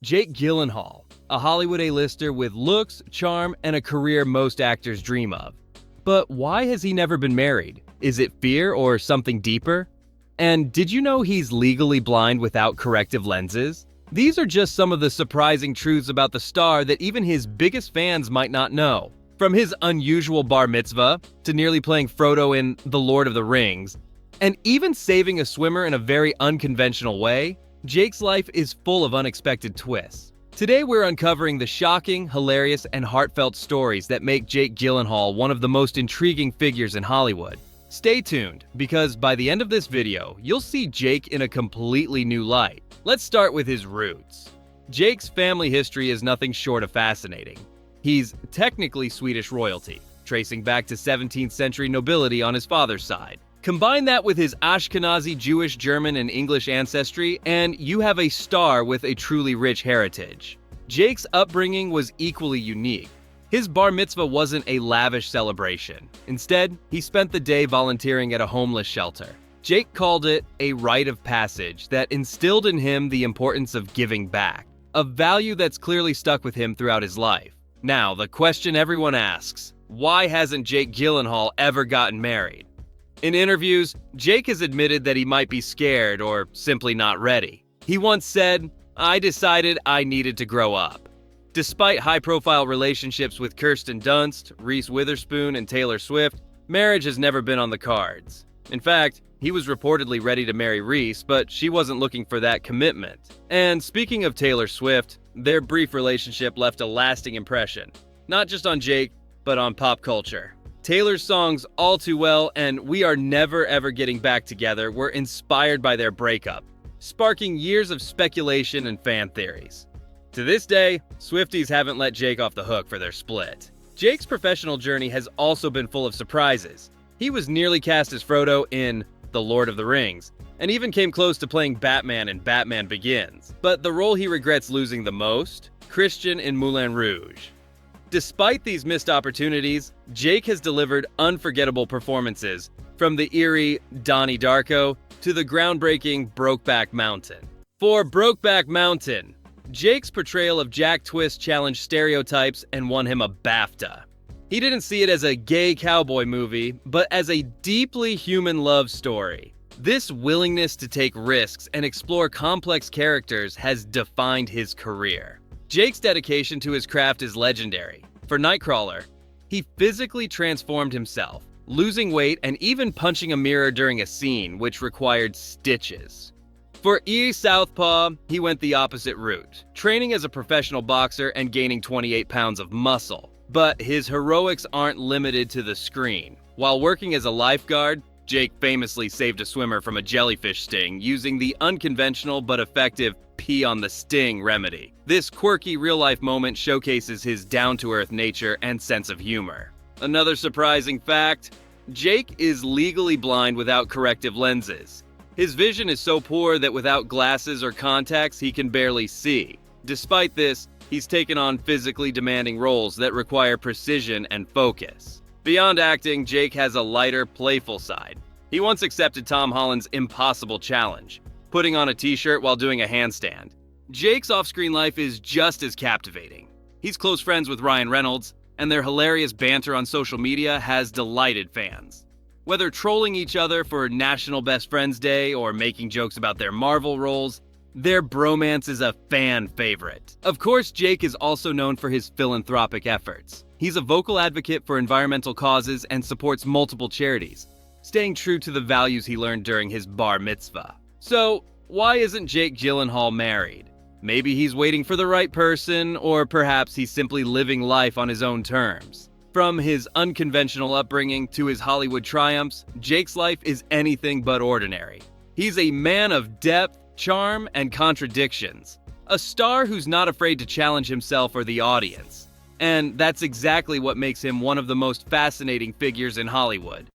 Jake Gyllenhaal, a Hollywood A-lister with looks, charm, and a career most actors dream of. But why has he never been married? Is it fear or something deeper? And did you know he's legally blind without corrective lenses? These are just some of the surprising truths about the star that even his biggest fans might not know. From his unusual bar mitzvah, to nearly playing Frodo in The Lord of the Rings, and even saving a swimmer in a very unconventional way, Jake's life is full of unexpected twists. Today we're uncovering the shocking, hilarious, and heartfelt stories that make Jake Gyllenhaal one of the most intriguing figures in Hollywood. Stay tuned, because by the end of this video, you'll see Jake in a completely new light. Let's start with his roots. Jake's family history is nothing short of fascinating. He's technically Swedish royalty, tracing back to 17th century nobility on his father's side. Combine that with his Ashkenazi Jewish, German, and English ancestry, and you have a star with a truly rich heritage. Jake's upbringing was equally unique. His bar mitzvah wasn't a lavish celebration. Instead, he spent the day volunteering at a homeless shelter. Jake called it a rite of passage that instilled in him the importance of giving back, a value that's clearly stuck with him throughout his life. Now, the question everyone asks, why hasn't Jake Gyllenhaal ever gotten married? In interviews, Jake has admitted that he might be scared or simply not ready. He once said, "I decided I needed to grow up." Despite high-profile relationships with Kirsten Dunst, Reese Witherspoon, and Taylor Swift, marriage has never been on the cards. In fact, he was reportedly ready to marry Reese, but she wasn't looking for that commitment. And speaking of Taylor Swift, their brief relationship left a lasting impression, not just on Jake, but on pop culture. Taylor's songs All Too Well and We Are Never Ever Getting Back Together were inspired by their breakup, sparking years of speculation and fan theories. To this day, Swifties haven't let Jake off the hook for their split. Jake's professional journey has also been full of surprises. He was nearly cast as Frodo in The Lord of the Rings, and even came close to playing Batman in Batman Begins. But the role he regrets losing the most? Christian in Moulin Rouge. Despite these missed opportunities, Jake has delivered unforgettable performances, from the eerie Donnie Darko to the groundbreaking Brokeback Mountain. For Brokeback Mountain, Jake's portrayal of Jack Twist challenged stereotypes and won him a BAFTA. He didn't see it as a gay cowboy movie, but as a deeply human love story. This willingness to take risks and explore complex characters has defined his career. Jake's dedication to his craft is legendary. For Nightcrawler, he physically transformed himself, losing weight and even punching a mirror during a scene which required stitches. For Southpaw, he went the opposite route, training as a professional boxer and gaining 28 pounds of muscle. But his heroics aren't limited to the screen. While working as a lifeguard, Jake famously saved a swimmer from a jellyfish sting using the unconventional but effective pee on the sting remedy. This quirky real-life moment showcases his down-to-earth nature and sense of humor. Another surprising fact, Jake is legally blind without corrective lenses. His vision is so poor that without glasses or contacts, he can barely see. Despite this, he's taken on physically demanding roles that require precision and focus. Beyond acting, Jake has a lighter, playful side. He once accepted Tom Holland's impossible challenge, putting on a t-shirt while doing a handstand. Jake's off-screen life is just as captivating. He's close friends with Ryan Reynolds, and their hilarious banter on social media has delighted fans. Whether trolling each other for National Best Friends Day or making jokes about their Marvel roles, their bromance is a fan favorite. Of course, Jake is also known for his philanthropic efforts. He's a vocal advocate for environmental causes and supports multiple charities, staying true to the values he learned during his bar mitzvah. So, why isn't Jake Gyllenhaal married? Maybe he's waiting for the right person, or perhaps he's simply living life on his own terms. From his unconventional upbringing to his Hollywood triumphs, Jake's life is anything but ordinary. He's a man of depth, charm, and contradictions. A star who's not afraid to challenge himself or the audience. And that's exactly what makes him one of the most fascinating figures in Hollywood.